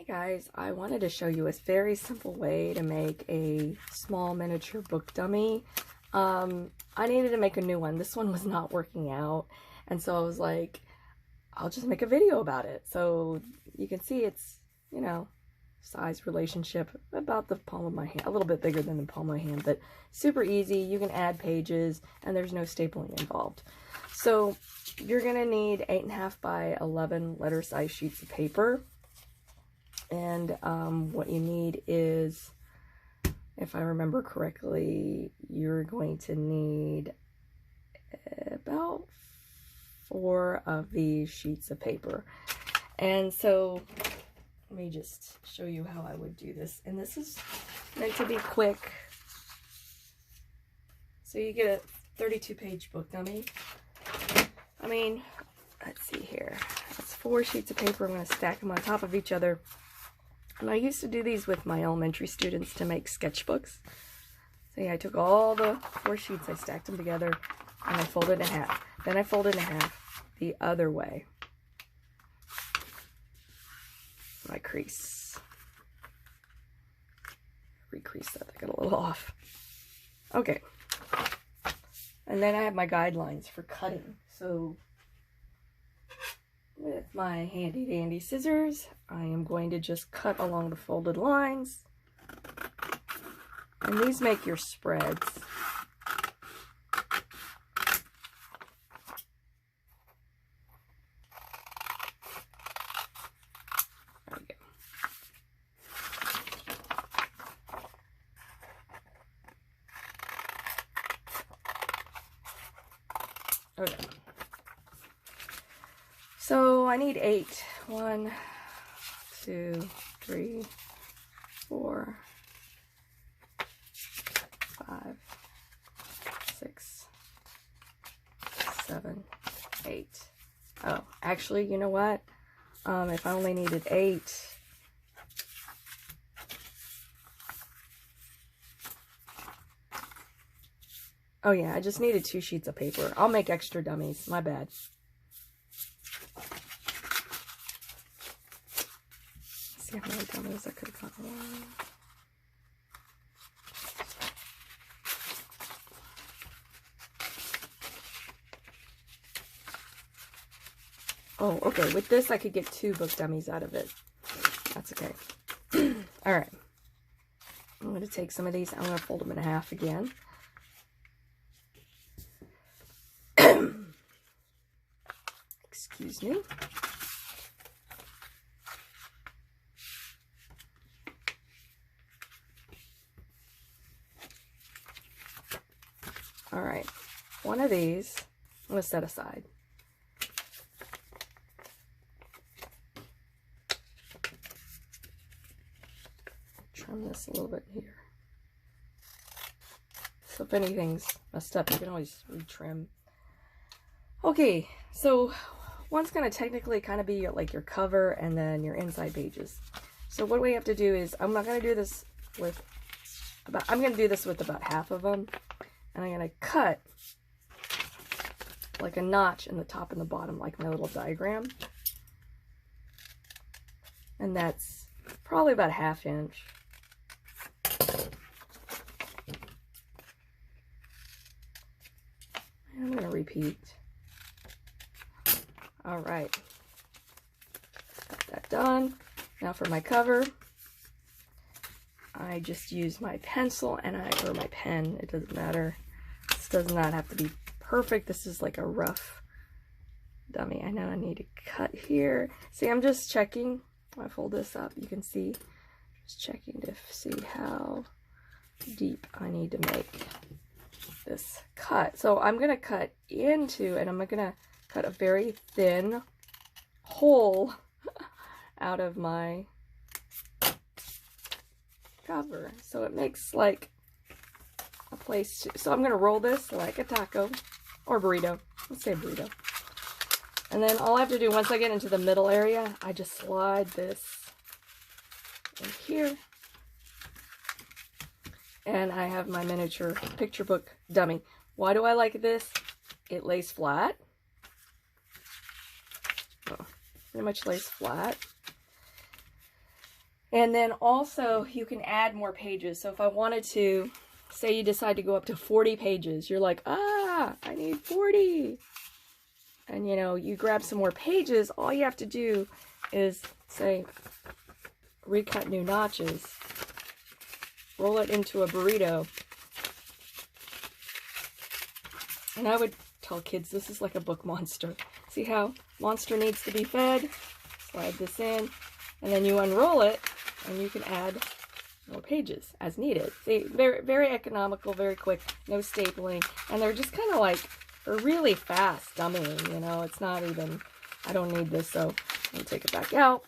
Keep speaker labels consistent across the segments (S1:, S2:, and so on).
S1: Hey guys, I wanted to show you a very simple way to make a small miniature book dummy. I needed to make a new one. This one was not working out, and so I was like, I'll just make a video about it. So you can see it's, you know, size relationship about the palm of my hand, a little bit bigger than the palm of my hand, but super easy. You can add pages and there's no stapling involved. So you're gonna need 8.5 by 11 letter size sheets of paper. And what you need is, if I remember correctly, you're going to need about 4 of these sheets of paper. And so let me just show you how I would do this. And this is meant to be quick. So you get a 32-page book dummy. I mean, let's see here. That's 4 sheets of paper. I'm going to stack them on top of each other. And I used to do these with my elementary students to make sketchbooks. So yeah, I took all the 4 sheets, I stacked them together, and I folded in half. Then I folded in half the other way. My crease. Recrease that, I got a little off. Okay. And then I have my guidelines for cutting. So with my handy dandy scissors, I am going to just cut along the folded lines. And these make your spreads. There we go. Okay. So I need 8. 1, 2, 3, 4, 5, 6, 7, 8. Oh, actually, you know what? If I only needed 8, oh yeah, I just needed 2 sheets of paper. I'll make extra dummies. My bad. See how many dummies I could have gotten along. Oh, okay. With this, I could get 2 book dummies out of it. That's okay. All right. I'm going to take some of these. I'm going to fold them in half again. Excuse me. All right. One of these I'm going to set aside. Trim this a little bit here. So if anything's messed up, you can always retrim. Okay, so one's going to technically kind of be like your cover and then your inside pages. So what we have to do is, I'm going to do this with about half of them. And I'm going to cut like a notch in the top and the bottom, like my little diagram. And that's probably about 1/2 inch. And I'm going to repeat. All right. Got that done. Now for my cover, I just use my pencil and or my pen, it doesn't matter. This does not have to be perfect. This is like a rough dummy. I know I need to cut here. See, I'm just checking. When I fold this up, you can see, just checking to see how deep I need to make this cut. So I'm going to cut into, and I'm going to cut a very thin hole out of my cover, so it makes like a place to, so I'm going to roll this like a taco or burrito. Let's say burrito. And then all I have to do once I get into the middle area, I just slide this in here. And I have my miniature picture book dummy. Why do I like this? It lays flat. Oh, pretty much lays flat. And then also you can add more pages. So if I wanted to, say you decide to go up to 40 pages, you're like, I need 40. And you know, you grab some more pages, all you have to do is say, recut new notches, roll it into a burrito. And I would tell kids this is like a book monster. See how monster needs to be fed? Slide this in, and then you unroll it, and you can add more pages as needed. See, very, very economical, very quick, no stapling, and they're just kind of like a really fast dummying, you know. It's not even, I don't need this, so I'm gonna take it back out.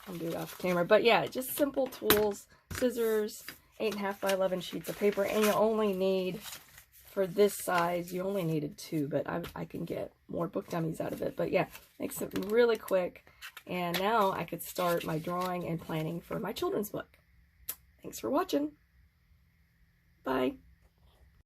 S1: I'll do it off camera. But yeah, just simple tools, scissors, 8.5 by 11 sheets of paper, and you only need, for this size, you only needed 2, but I can get more book dummies out of it. But yeah, makes it really quick. And now I could start my drawing and planning for my children's book. Thanks for watching. Bye.